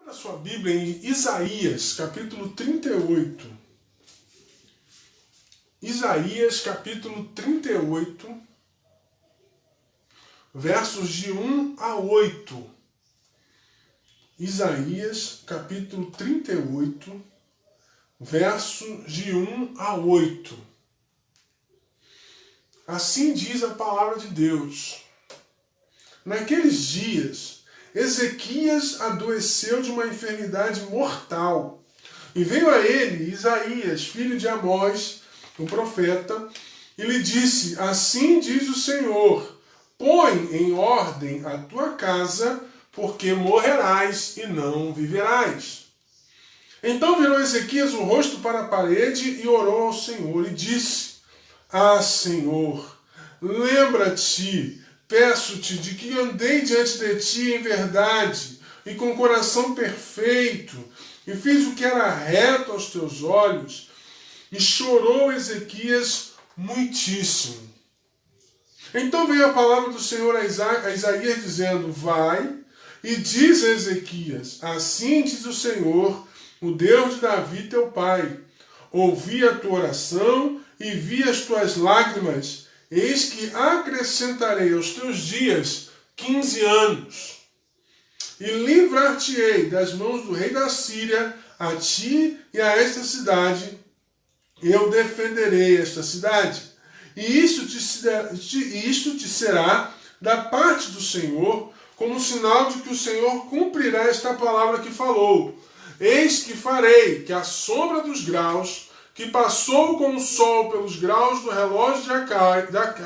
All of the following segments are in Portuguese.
A sua Bíblia em Isaías, capítulo 38. Isaías, capítulo 38, versos de 1 a 8. Isaías, capítulo 38, versos de 1 a 8. Assim diz a palavra de Deus. Naqueles dias, Ezequias adoeceu de uma enfermidade mortal. E veio a ele Isaías, filho de Amós, o profeta, e lhe disse: Assim diz o Senhor, põe em ordem a tua casa, porque morrerás e não viverás. Então virou Ezequias o rosto para a parede e orou ao Senhor e disse: Ah, Senhor, lembra-te, peço-te, de que andei diante de ti em verdade e com coração perfeito, e fiz o que era reto aos teus olhos. E chorou Ezequias muitíssimo. Então veio a palavra do Senhor a Isaías dizendo: Vai e diz a Ezequias: Assim diz o Senhor, o Deus de Davi teu pai. Ouvi a tua oração e vi as tuas lágrimas. Eis que acrescentarei aos teus dias 15 anos. E livrar-te-ei das mãos do rei da Síria, a ti e a esta cidade. Eu defenderei esta cidade. E isto te será da parte do Senhor, como sinal de que o Senhor cumprirá esta palavra que falou. Eis que farei que a sombra dos graus, que passou com o sol pelos graus do relógio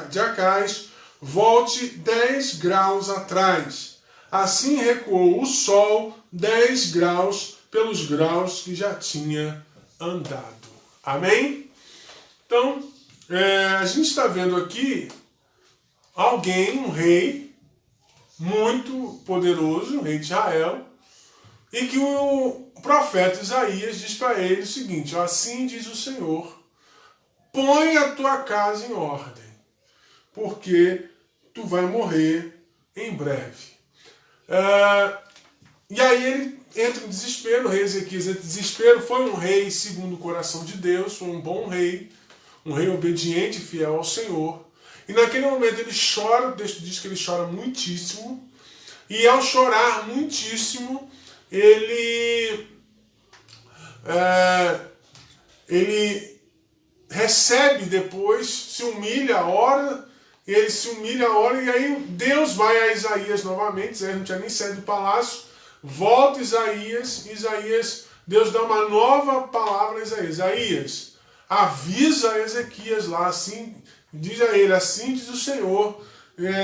de Acais, volte 10 graus atrás. Assim recuou o sol 10 graus pelos graus que já tinha andado. Amém? Então, a gente está vendo aqui alguém, um rei muito poderoso, um rei de Israel, e que o profeta Isaías diz para ele o seguinte: assim diz o Senhor, põe a tua casa em ordem, porque tu vai morrer em breve. E aí ele entra em desespero, o rei Ezequias entra em desespero. Foi um rei segundo o coração de Deus, foi um bom rei, um rei obediente e fiel ao Senhor. E naquele momento ele chora, o texto diz que ele chora muitíssimo, e ao chorar muitíssimo, ele recebe depois, se humilha, ora, ele se humilha, ora, e aí Deus vai a Isaías novamente. Isaías não tinha nem saído do palácio, volta Isaías, Deus dá uma nova palavra a Isaías. Isaías, avisa a Ezequias lá, assim, diz a ele: assim diz o Senhor,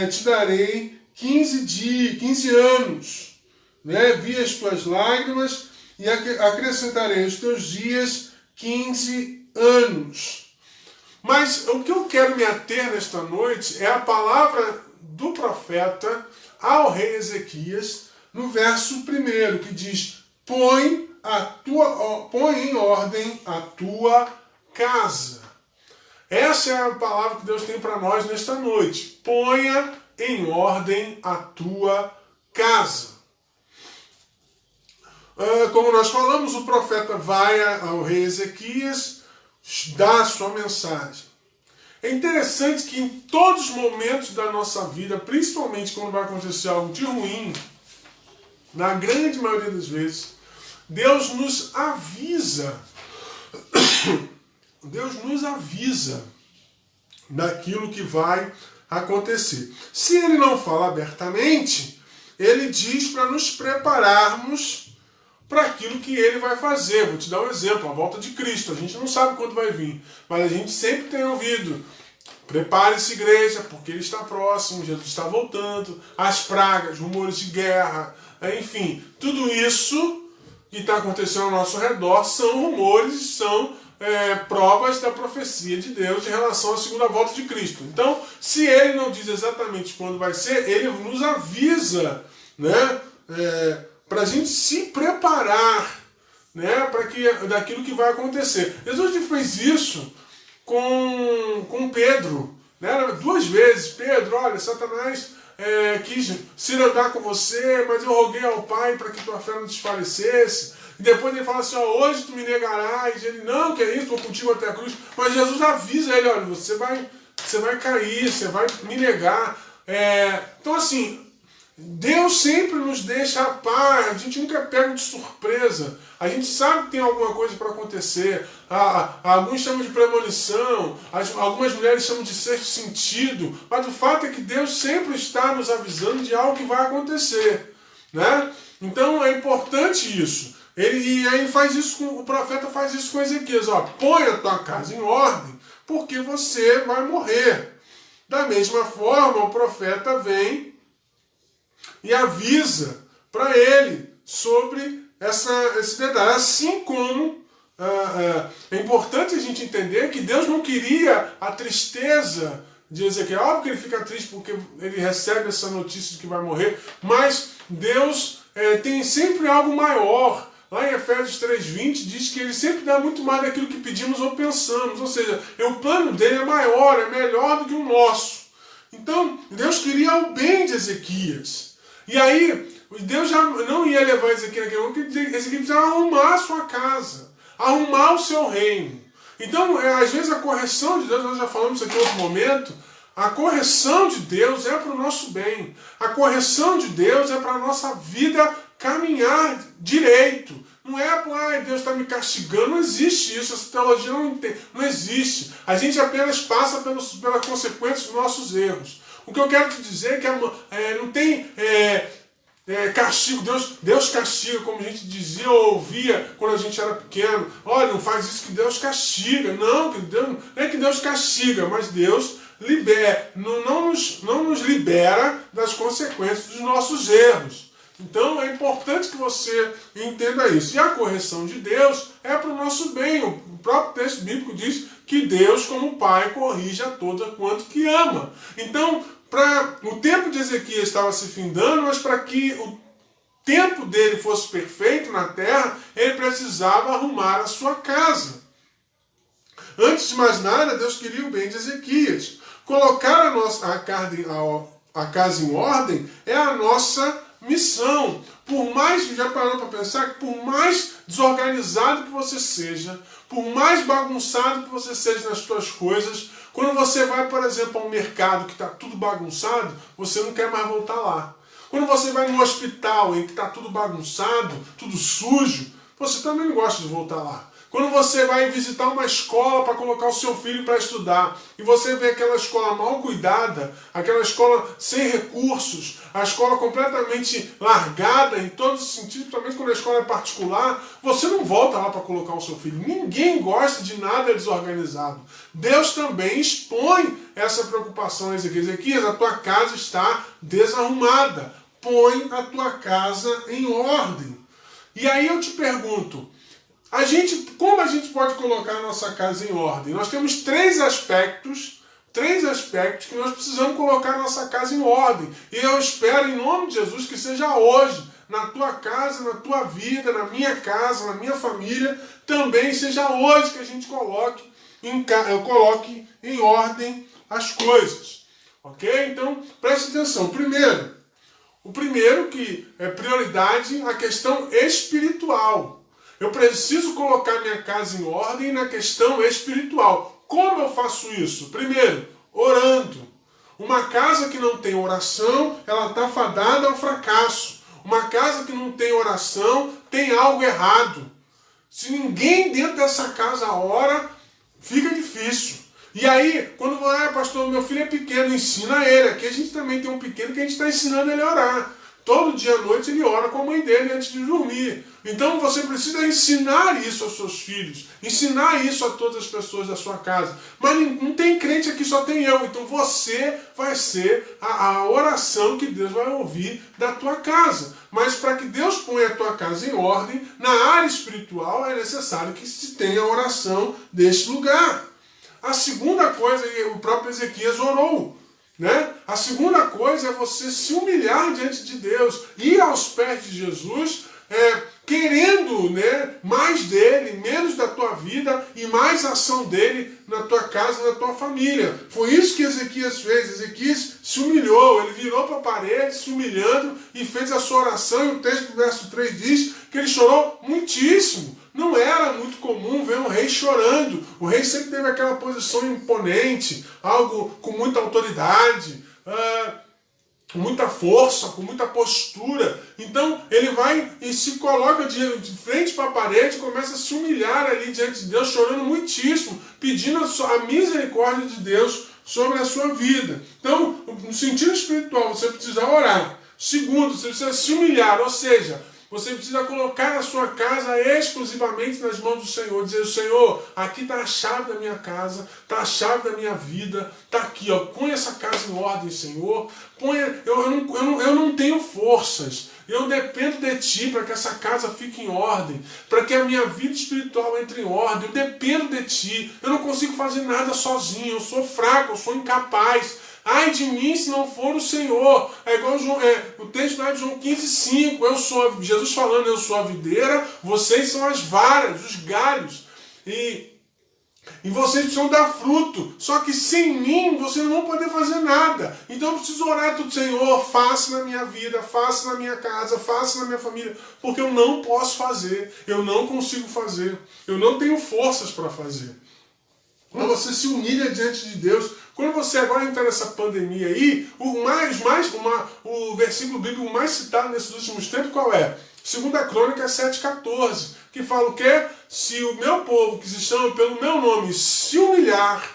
te darei 15 anos, vi as tuas lágrimas e acrescentarei aos teus dias 15 anos. Mas o que eu quero me ater nesta noite é a palavra do profeta ao rei Ezequias, no verso 1, que diz: põe em ordem a tua casa. Essa é a palavra que Deus tem para nós nesta noite. Ponha em ordem a tua casa. Como nós falamos, o profeta vai ao rei Ezequias, dá a sua mensagem. É interessante que em todos os momentos da nossa vida, principalmente quando vai acontecer algo de ruim, na grande maioria das vezes, Deus nos avisa. Deus nos avisa daquilo que vai acontecer. Se ele não fala abertamente, ele diz para nos prepararmos para aquilo que ele vai fazer. Vou te dar um exemplo: a volta de Cristo. A gente não sabe quando vai vir, mas a gente sempre tem ouvido: prepare-se, igreja, porque ele está próximo, Jesus está voltando, as pragas, rumores de guerra, enfim, tudo isso que está acontecendo ao nosso redor são rumores, são provas da profecia de Deus em relação à segunda volta de Cristo. Então, se ele não diz exatamente quando vai ser, ele nos avisa, para a gente se preparar, daquilo que vai acontecer. Jesus fez isso com Pedro, 2 vezes. Pedro, olha, Satanás quis cirandar com você, mas eu roguei ao Pai para que tua fé não desfalecesse. E depois ele fala assim, ó, hoje tu me negarás. Ele, não, que é isso, vou contigo até a cruz. Mas Jesus avisa ele, olha, você vai cair, você vai me negar. Então assim, Deus sempre nos deixa a par, a gente nunca é pego de surpresa. A gente sabe que tem alguma coisa para acontecer. Alguns chamam de premonição, algumas mulheres chamam de sexto sentido, mas o fato é que Deus sempre está nos avisando de algo que vai acontecer, né? Então é importante isso. E aí faz isso o profeta faz isso com Ezequias, ó, põe a tua casa em ordem, porque você vai morrer. Da mesma forma, o profeta vem e avisa para ele sobre esse detalhe. Assim como é importante a gente entender que Deus não queria a tristeza de Ezequiel. Óbvio que ele fica triste porque ele recebe essa notícia de que vai morrer, mas Deus tem sempre algo maior. Lá em Efésios 3:20 diz que ele sempre dá muito mais daquilo que pedimos ou pensamos. Ou seja, o plano dele é maior, é melhor do que o nosso. Então, Deus queria o bem de Ezequias. E aí, Deus já não ia levar Ezequias naquele momento, porque Ezequias precisava arrumar a sua casa, arrumar o seu reino. Então, às vezes a correção de Deus, nós já falamos isso aqui em outro momento, a correção de Deus é para o nosso bem. A correção de Deus é para a nossa vida caminhar direito. Não é para Deus está me castigando, não existe isso, essa teologia não existe. A gente apenas passa pelas consequências dos nossos erros. O que eu quero te dizer é que não tem castigo, Deus castiga, como a gente dizia ou ouvia quando a gente era pequeno. Olha, não faz isso que Deus castiga. Não é que Deus castiga, mas Deus não nos libera das consequências dos nossos erros. Então é importante que você entenda isso. E a correção de Deus é para o nosso bem. O próprio texto bíblico diz que Deus, como Pai, corrige a todos quanto que ama. Então, o tempo de Ezequias estava se findando, mas para que o tempo dele fosse perfeito na terra, ele precisava arrumar a sua casa. Antes de mais nada, Deus queria o bem de Ezequias. Colocar a casa em ordem é a nossa missão. Por mais, já parou para pensar, que por mais desorganizado que você seja, por mais bagunçado que você seja nas suas coisas, quando você vai, por exemplo, ao mercado que está tudo bagunçado, você não quer mais voltar lá. Quando você vai no hospital em que está tudo bagunçado, tudo sujo, você também não gosta de voltar lá. Quando você vai visitar uma escola para colocar o seu filho para estudar e você vê aquela escola mal cuidada, aquela escola sem recursos, a escola completamente largada em todos os sentidos, principalmente quando a escola é particular, você não volta lá para colocar o seu filho. Ninguém gosta de nada desorganizado. Deus também expõe essa preocupação a Ezequias. Ezequias, a tua casa está desarrumada. Põe a tua casa em ordem. E aí eu te pergunto, como a gente pode colocar a nossa casa em ordem? Nós temos três aspectos que nós precisamos colocar a nossa casa em ordem. E eu espero, em nome de Jesus, que seja hoje, na tua casa, na tua vida, na minha casa, na minha família, também seja hoje que a gente coloque em ordem as coisas. Ok? Então, preste atenção. O primeiro que é prioridade, a questão espiritual. Eu preciso colocar minha casa em ordem na questão espiritual. Como eu faço isso? Primeiro, orando. Uma casa que não tem oração, ela está fadada ao fracasso. Uma casa que não tem oração, tem algo errado. Se ninguém dentro dessa casa ora, fica difícil. E aí, quando pastor, meu filho é pequeno, ensina ele. Aqui a gente também tem um pequeno que a gente está ensinando ele a orar. Todo dia à noite ele ora com a mãe dele antes de dormir. Então você precisa ensinar isso aos seus filhos, ensinar isso a todas as pessoas da sua casa. Mas não tem crente aqui, só tem eu. Então você vai ser a oração que Deus vai ouvir da tua casa. Mas para que Deus ponha a tua casa em ordem, na área espiritual é necessário que se tenha a oração deste lugar. A segunda coisa, o próprio Ezequias orou. Né? A segunda coisa é você se humilhar diante de Deus, ir aos pés de Jesus, querendo, né, mais dele, menos da tua vida e mais ação dele na tua casa, na tua família. Foi isso que Ezequias fez. Ezequias se humilhou, ele virou para a parede, se humilhando e fez a sua oração. E o texto do verso 3 diz que ele chorou muitíssimo. Não era muito comum ver um rei chorando. O rei sempre teve aquela posição imponente, algo com muita autoridade, com muita força, com muita postura. Então ele vai e se coloca de frente para a parede, começa a se humilhar ali diante de Deus, chorando muitíssimo, pedindo a misericórdia de Deus sobre a sua vida. Então, no sentido espiritual, você precisa orar. Segundo, você precisa se humilhar, ou seja, você precisa colocar a sua casa exclusivamente nas mãos do Senhor. Dizer, Senhor, aqui está a chave da minha casa, está a chave da minha vida, está aqui, ó, põe essa casa em ordem, Senhor. Eu não tenho forças, eu dependo de Ti para que essa casa fique em ordem, para que a minha vida espiritual entre em ordem. Eu dependo de Ti, eu não consigo fazer nada sozinho, eu sou fraco, eu sou incapaz. Ai de mim se não for o Senhor. É igual o texto lá de João 15,5. Jesus falando, eu sou a videira, vocês são as varas, os galhos. E vocês precisam dar fruto. Só que sem mim vocês não vão poder fazer nada. Então eu preciso orar do Senhor, faça na minha vida, faça na minha casa, faça na minha família. Porque eu não posso fazer, eu não consigo fazer, eu não tenho forças para fazer. Quando você se humilha diante de Deus, quando você agora entra nessa pandemia aí, o versículo bíblico mais citado nesses últimos tempos qual é? 2 Crônicas 7,14, que fala o quê? Se o meu povo, que se chama pelo meu nome, se humilhar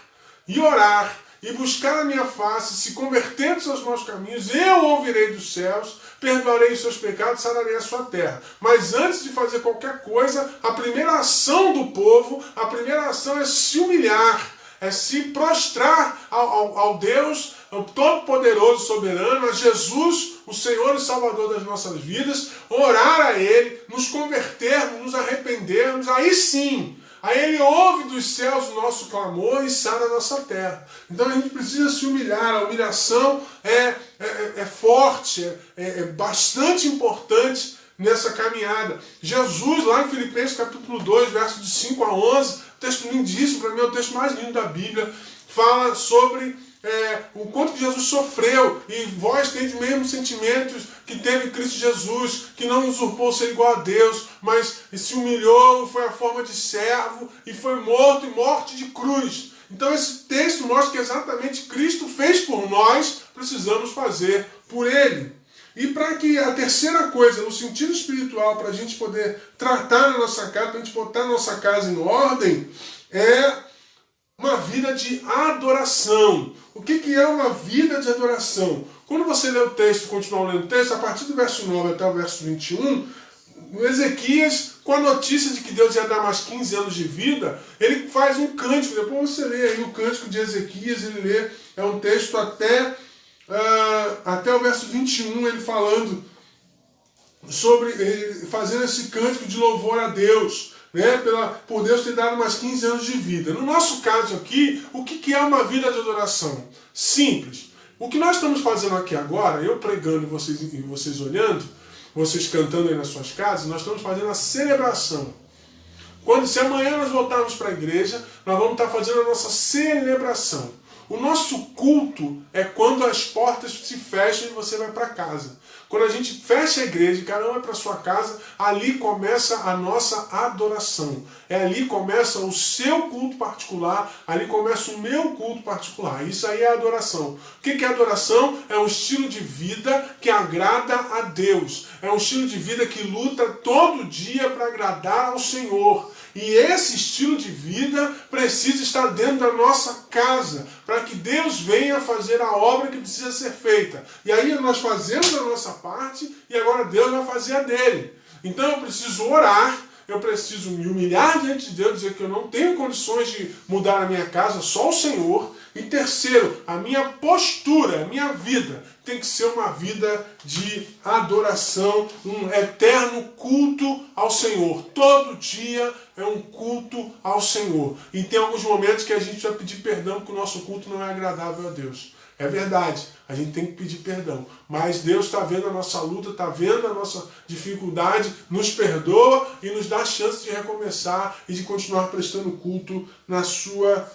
e orar, e buscar a minha face, se converter dos seus maus caminhos, eu ouvirei dos céus, perdoarei os seus pecados, sararei a sua terra. Mas antes de fazer qualquer coisa, a primeira ação do povo, a primeira ação é se humilhar, é se prostrar ao Deus, ao Todo-Poderoso, Soberano, a Jesus, o Senhor e Salvador das nossas vidas, orar a Ele, nos convertermos, nos arrependermos, aí sim, aí Ele ouve dos céus o nosso clamor e sara a nossa terra. Então a gente precisa se humilhar. A humilhação é forte, é bastante importante nessa caminhada. Jesus, lá em Filipenses capítulo 2, versos de 5 a 11, texto lindíssimo, para mim é o texto mais lindo da Bíblia, fala sobre o quanto que Jesus sofreu, e vós tendes mesmos sentimentos que teve Cristo Jesus, que não usurpou ser igual a Deus, mas se humilhou, foi a forma de servo, e foi morto, e morte de cruz. Então esse texto mostra que exatamente Cristo fez por nós, precisamos fazer por Ele. E para que a terceira coisa, no sentido espiritual, para a gente poder tratar na nossa casa, para a gente botar a nossa casa em ordem, é uma vida de adoração. O que é uma vida de adoração? Quando você lê o texto, continua lendo o texto, a partir do verso 9 até o verso 21, Ezequias, com a notícia de que Deus ia dar mais 15 anos de vida, ele faz um cântico. Depois você lê aí o cântico de Ezequias, ele lê, é um texto até o verso 21, ele falando sobre, ele fazendo esse cântico de louvor a Deus, né, por Deus ter dado mais 15 anos de vida. No nosso caso aqui, o que é uma vida de adoração? Simples. O que nós estamos fazendo aqui agora, eu pregando e vocês olhando, vocês cantando aí nas suas casas, nós estamos fazendo a celebração. Se amanhã nós voltarmos para a igreja, nós vamos estar fazendo a nossa celebração. O nosso culto é quando as portas se fecham e você vai para casa. Quando a gente fecha a igreja e cada um vai para sua casa, ali começa a nossa adoração. Ali começa o seu culto particular, ali começa o meu culto particular. Isso aí é adoração. O que é adoração? É um estilo de vida que agrada a Deus. É um estilo de vida que luta todo dia para agradar ao Senhor. E esse estilo de vida precisa estar dentro da nossa casa, para que Deus venha fazer a obra que precisa ser feita. E aí nós fazemos a nossa parte e agora Deus vai fazer a dele. Então eu preciso orar, eu preciso me humilhar diante de Deus, dizer que eu não tenho condições de mudar a minha casa, só o Senhor. E terceiro, a minha postura, a minha vida tem que ser uma vida de adoração, um eterno culto ao Senhor. Todo dia é um culto ao Senhor. E tem alguns momentos que a gente vai pedir perdão porque o nosso culto não é agradável a Deus. É verdade, a gente tem que pedir perdão. Mas Deus está vendo a nossa luta, está vendo a nossa dificuldade, nos perdoa e nos dá a chance de recomeçar e de continuar prestando culto na sua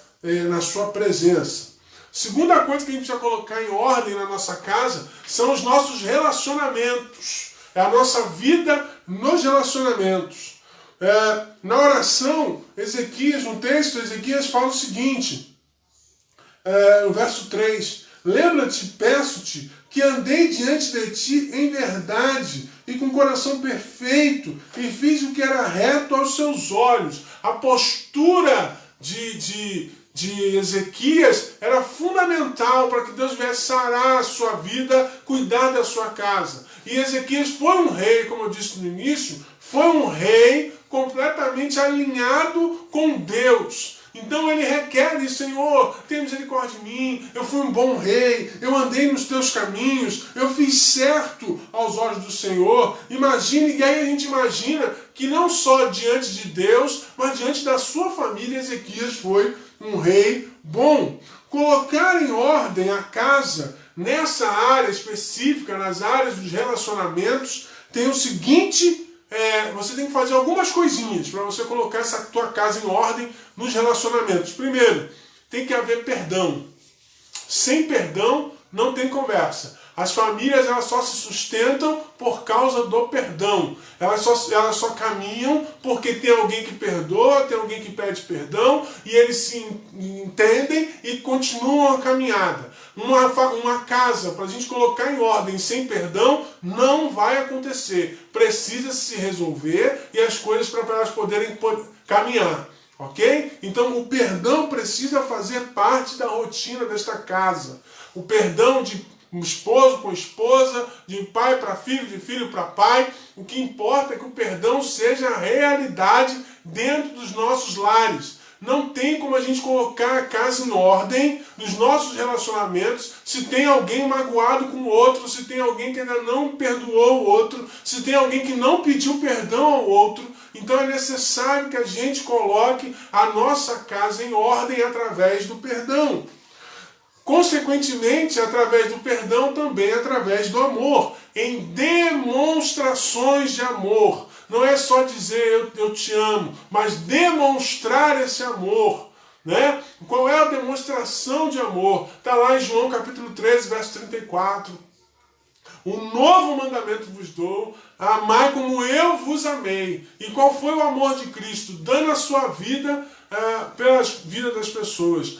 presença. Segunda coisa que a gente precisa colocar em ordem na nossa casa são os nossos relacionamentos. É a nossa vida nos relacionamentos. Na oração, Ezequias, no texto, Ezequias fala o seguinte, no verso 3, lembra-te, peço-te, que andei diante de ti em verdade e com coração perfeito e fiz o que era reto aos seus olhos. A postura de Ezequias era fundamental para que Deus viesse sarar a sua vida, cuidar da sua casa. E Ezequias foi um rei, como eu disse no início, foi um rei completamente alinhado com Deus. Então ele requer isso, Senhor, tenha misericórdia de mim, eu fui um bom rei, eu andei nos teus caminhos, eu fiz certo aos olhos do Senhor. Imagine, e aí a gente imagina que não só diante de Deus, mas diante da sua família, Ezequias foi um rei bom. Colocar em ordem a casa nessa área específica, nas áreas dos relacionamentos, tem o seguinte... você tem que fazer algumas coisinhas para você colocar essa tua casa em ordem nos relacionamentos. Primeiro, tem que haver perdão. Sem perdão, não tem conversa. As famílias elas só se sustentam por causa do perdão. Elas só caminham porque tem alguém que perdoa, tem alguém que pede perdão, e eles se entendem e continuam a caminhada. Uma casa, para a gente colocar em ordem sem perdão, não vai acontecer. Precisa se resolver e as coisas para elas poderem caminhar. Ok? Então o perdão precisa fazer parte da rotina desta casa. O perdão de esposo com esposa, de pai para filho, de filho para pai. O que importa é que o perdão seja a realidade dentro dos nossos lares. Não tem como a gente colocar a casa em ordem nos nossos relacionamentos se tem alguém magoado com o outro, se tem alguém que ainda não perdoou o outro, se tem alguém que não pediu perdão ao outro. Então é necessário que a gente coloque a nossa casa em ordem através do perdão. Consequentemente, através do perdão, também através do amor, em demonstrações de amor. Não é só dizer eu te amo, mas demonstrar esse amor. Né? Qual é a demonstração de amor? Está lá em João capítulo 13, verso 34. Um novo mandamento vos dou, amai como eu vos amei. E qual foi o amor de Cristo? Dando a sua vida pelas vidas das pessoas,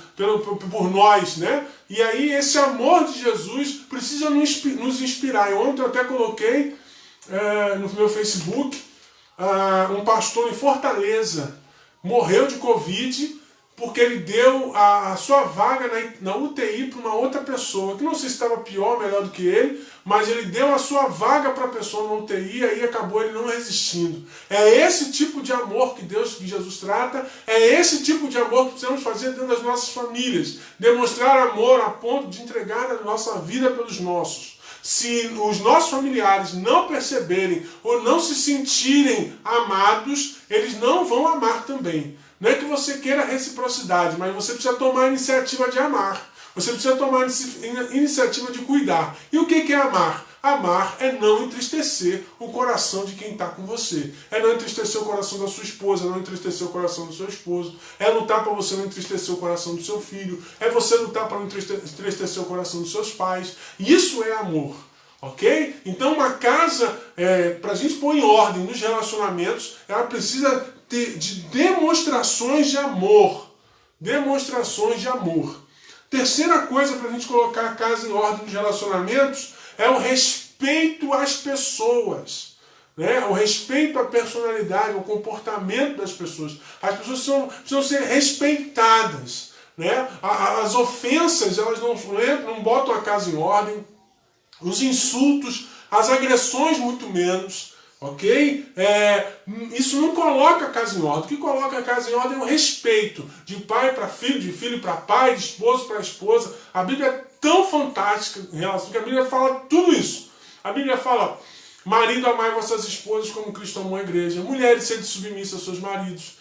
por nós, né? E aí esse amor de Jesus precisa nos inspirar. Ontem eu até coloquei no meu Facebook, um pastor em Fortaleza morreu de Covid porque ele deu a sua vaga na UTI para uma outra pessoa, que não sei se estava pior ou melhor do que ele, mas ele deu a sua vaga para a pessoa na UTI e aí acabou ele não resistindo. É esse tipo de amor que Jesus trata, é esse tipo de amor que precisamos fazer dentro das nossas famílias. Demonstrar amor a ponto de entregar a nossa vida pelos nossos. Se os nossos familiares não perceberem ou não se sentirem amados, eles não vão amar também. Não é que você queira reciprocidade, mas você precisa tomar a iniciativa de amar. Você precisa tomar a iniciativa de cuidar. E o que é amar? Amar é não entristecer o coração de quem está com você. É não entristecer o coração da sua esposa, não entristecer o coração do seu esposo. É lutar para você não entristecer o coração do seu filho. É você lutar para não entristecer o coração dos seus pais. Isso é amor. Ok? Então uma casa, para a gente pôr em ordem nos relacionamentos, ela precisa de demonstrações de amor. Demonstrações de amor. Terceira coisa para a gente colocar a casa em ordem nos relacionamentos é o respeito às pessoas. Né? O respeito à personalidade, ao comportamento das pessoas. As pessoas precisam ser respeitadas. Né? As ofensas, elas não botam a casa em ordem. Os insultos, as agressões muito menos. Ok? Isso não coloca a casa em ordem. O que coloca a casa em ordem é o respeito de pai para filho, de filho para pai, de esposo para esposa. A Bíblia é tão fantástica em relação que a Bíblia fala tudo isso. A Bíblia fala: marido, amai vossas esposas como Cristo amou a igreja. Mulheres, sede submissas aos seus maridos.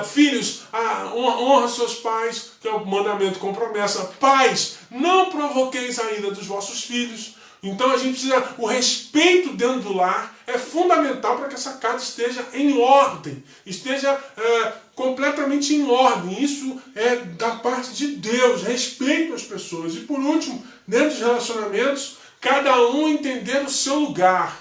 Filhos, honra seus pais, que é o mandamento com promessa. Pais, não provoqueis a ira dos vossos filhos. Então a gente precisa, o respeito dentro do lar é fundamental para que essa casa esteja em ordem, esteja completamente em ordem. Isso é da parte de Deus, respeito às pessoas. E por último, dentro dos relacionamentos, cada um entender o seu lugar.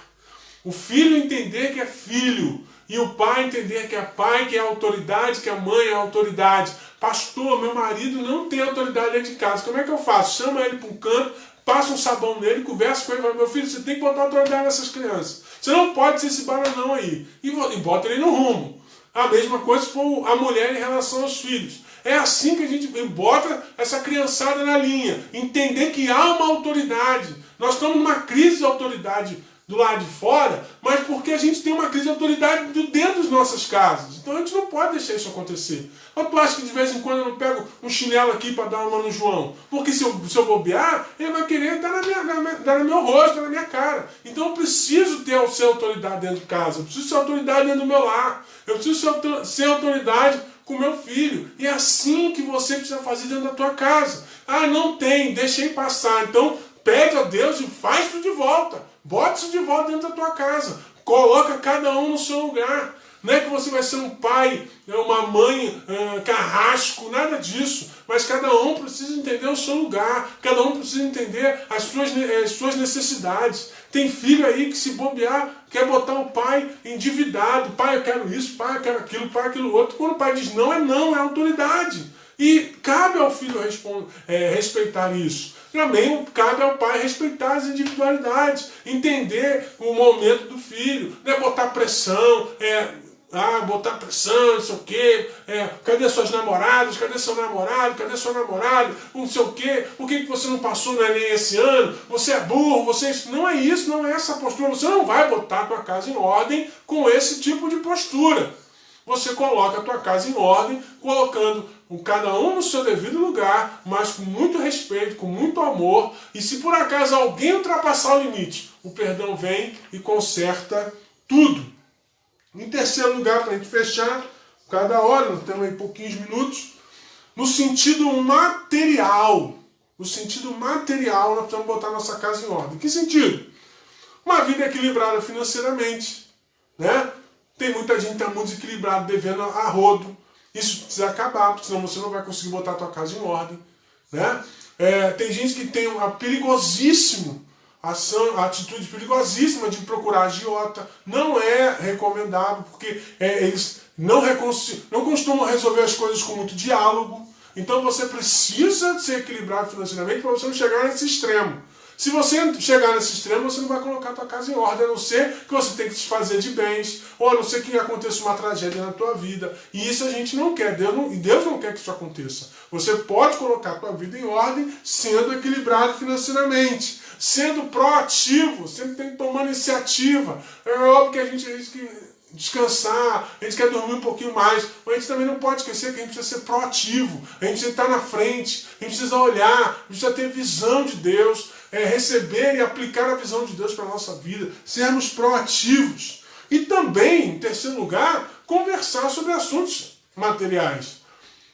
O filho entender que é filho, e o pai entender que é pai, que é autoridade, que a mãe é autoridade. Pastor, meu marido não tem autoridade dentro de casa, como é que eu faço? Chama ele para um canto, passa um sabão nele, conversa com ele e fala, meu filho, você tem que botar autoridade nessas crianças. Você não pode ser esse bananão aí. E bota ele no rumo. A mesma coisa se for a mulher em relação aos filhos. É assim que a gente bota essa criançada na linha. Entender que há uma autoridade. Nós estamos numa crise de autoridade do lado de fora, mas porque a gente tem uma crise de autoridade dentro das nossas casas. Então a gente não pode deixar isso acontecer. Ou tu acha que de vez em quando eu não pego um chinelo aqui para dar uma no João? Porque se eu bobear, ele vai querer dar no meu rosto, na minha cara. Então eu preciso ser autoridade dentro de casa. Eu preciso ser autoridade dentro do meu lar. Eu preciso ser autoridade com meu filho. E é assim que você precisa fazer dentro da tua casa. Ah, não tem, deixei passar. Então pede a Deus e faz isso de volta. Bota isso de volta dentro da tua casa. Coloca cada um no seu lugar. Não é que você vai ser um pai, uma mãe carrasco, nada disso. Mas cada um precisa entender o seu lugar. Cada um precisa entender as suas necessidades. Tem filho aí que, se bobear, quer botar o pai endividado. Pai, eu quero isso, pai, eu quero aquilo, pai, aquilo outro. Quando o pai diz não, é autoridade. E cabe ao filho respeitar isso. Também cabe ao pai respeitar as individualidades, entender o momento do filho, não é botar pressão, botar pressão, não sei o quê, cadê suas namoradas, cadê seu namorado, cadê seu namorado, não sei o quê, por que você não passou no Enem esse ano, você é burro, não é isso, não é essa postura, você não vai botar a tua casa em ordem com esse tipo de postura. Você coloca a tua casa em ordem, colocando cada um no seu devido lugar, mas com muito respeito, com muito amor. E se por acaso alguém ultrapassar o limite, o perdão vem e conserta tudo. Em terceiro lugar, para a gente fechar, cada hora, nós temos aí pouquinhos minutos, no sentido material. No sentido material, nós precisamos botar nossa casa em ordem. Que sentido? Uma vida equilibrada financeiramente, né? Tem muita gente que está muito desequilibrada, devendo a rodo. Isso precisa acabar, porque senão você não vai conseguir botar a tua casa em ordem. Né? Tem gente que tem a atitude perigosíssima de procurar agiota. Não é recomendado, porque eles não costumam resolver as coisas com muito diálogo. Então você precisa ser equilibrado financeiramente para você não chegar nesse extremo. Se você chegar nesse extremo, você não vai colocar a tua casa em ordem, a não ser que você tenha que se desfazer de bens, ou a não ser que aconteça uma tragédia na tua vida. E isso a gente não quer, Deus não quer que isso aconteça. Você pode colocar a tua vida em ordem sendo equilibrado financeiramente, sendo proativo, sempre tem que tomar iniciativa. É óbvio que a gente quer descansar, a gente quer dormir um pouquinho mais, mas a gente também não pode esquecer que a gente precisa ser proativo, a gente precisa estar na frente, a gente precisa olhar, a gente precisa ter visão de Deus, receber e aplicar a visão de Deus para a nossa vida, sermos proativos. E também, em terceiro lugar, conversar sobre assuntos materiais.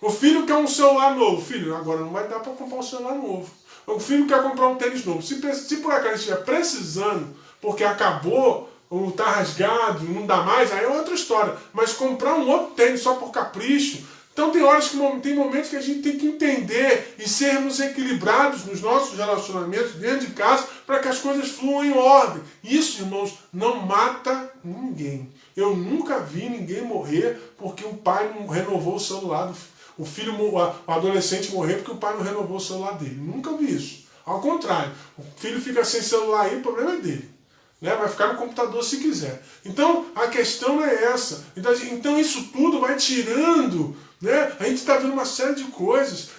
O filho quer um celular novo. Filho, agora não vai dar para comprar um celular novo. O filho quer comprar um tênis novo. Se por acaso estiver precisando, porque acabou, ou está rasgado, não dá mais, aí é outra história. Mas comprar um outro tênis só por capricho. Então tem momentos que a gente tem que entender e sermos equilibrados nos nossos relacionamentos dentro de casa para que as coisas fluam em ordem. Isso, irmãos, não mata ninguém. Eu nunca vi ninguém morrer porque o pai não renovou o celular o adolescente morrer porque o pai não renovou o celular dele. Nunca vi isso. Ao contrário, o filho fica sem celular aí, o problema é dele. Né? Vai ficar no computador se quiser. Então, a questão não é essa. Então isso tudo vai tirando, né? A gente está vendo uma série de coisas.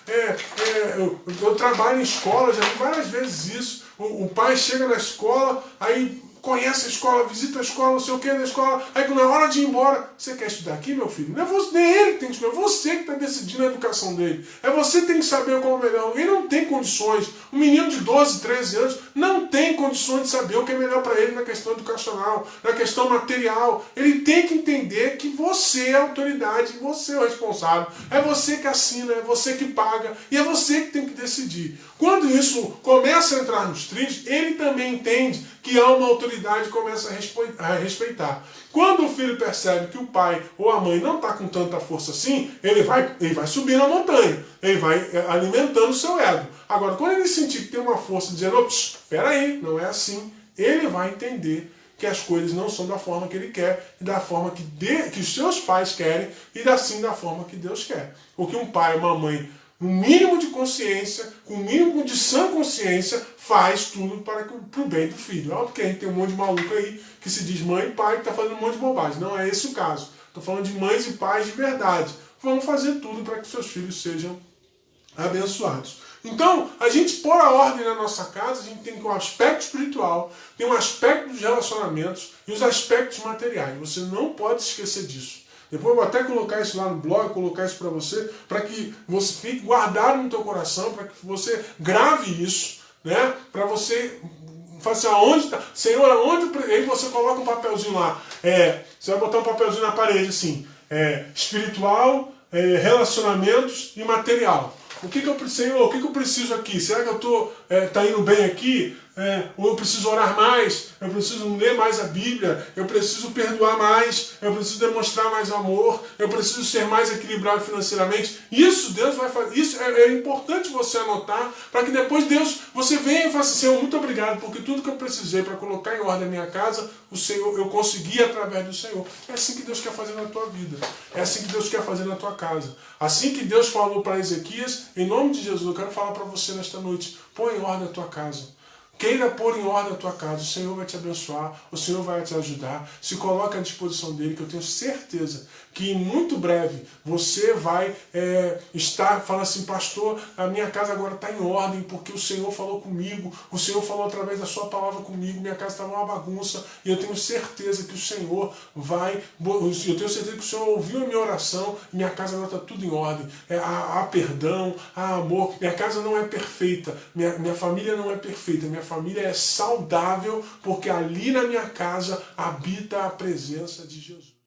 Eu trabalho em escola, já vi várias vezes isso. O pai chega na escola, aí conhece a escola, visita a escola, não sei o que da escola, aí na hora de ir embora, você quer estudar aqui, meu filho? Não é você, nem ele que tem que estudar, é você que está decidindo a educação dele. É você que tem que saber qual é o melhor. Ele não tem condições. Um menino de 12, 13 anos não tem condições de saber o que é melhor para ele na questão educacional, na questão material. Ele tem que entender que você é a autoridade, você é o responsável. É você que assina, é você que paga e é você que tem que decidir. Quando isso começa a entrar nos trilhos, ele também entende que há uma autoridade e começa a respeitar. Quando o filho percebe que o pai ou a mãe não está com tanta força assim, ele vai subir na montanha, ele vai alimentando o seu ego. Agora, quando ele sentir que tem uma força dizendo, espera aí, não é assim, ele vai entender que as coisas não são da forma que ele quer, e da forma que os seus pais querem, e assim da forma que Deus quer. Porque um pai e uma mãe, um mínimo de consciência, com um mínimo de sã consciência, faz tudo para o bem do filho. Óbvio que a gente tem um monte de maluco aí que se diz mãe e pai que está fazendo um monte de bobagem. Não é esse o caso. Estou falando de mães e pais de verdade. Vamos fazer tudo para que seus filhos sejam abençoados. Então, a gente pôr a ordem na nossa casa, a gente tem um aspecto espiritual, tem um aspecto dos relacionamentos e os aspectos materiais. Você não pode esquecer disso. Depois eu vou até colocar isso lá no blog, colocar isso para que você fique guardado no teu coração, para que você grave isso, né? Para você falar assim, aonde está? Senhor, aonde? Aí você coloca um papelzinho lá. Você vai botar um papelzinho na parede assim, espiritual, relacionamentos e material. O que eu preciso aqui? Será que eu estou tá indo bem aqui? Ou eu preciso orar mais? Eu preciso ler mais a Bíblia? Eu preciso perdoar mais? Eu preciso demonstrar mais amor? Eu preciso ser mais equilibrado financeiramente? Isso Deus vai fazer. Isso é importante você anotar para que depois você venha e faça assim, Senhor, muito obrigado, porque tudo que eu precisei para colocar em ordem a minha casa, o Senhor, eu consegui através do Senhor. É assim que Deus quer fazer na tua vida. É assim que Deus quer fazer na tua casa. Assim que Deus falou para Ezequias, em nome de Jesus, eu quero falar para você nesta noite, põe em ordem a tua casa. Queira pôr em ordem a tua casa, o Senhor vai te abençoar, o Senhor vai te ajudar, se coloca à disposição dele, que eu tenho certeza que em muito breve você vai estar falando assim, pastor, a minha casa agora está em ordem, porque o Senhor falou comigo, o Senhor falou através da sua palavra comigo, minha casa estava uma bagunça, e eu tenho certeza que o Senhor que o Senhor ouviu a minha oração, e minha casa agora está tudo em ordem, há perdão, há amor, minha casa não é perfeita, minha família não é perfeita, minha família é saudável, porque ali na minha casa habita a presença de Jesus.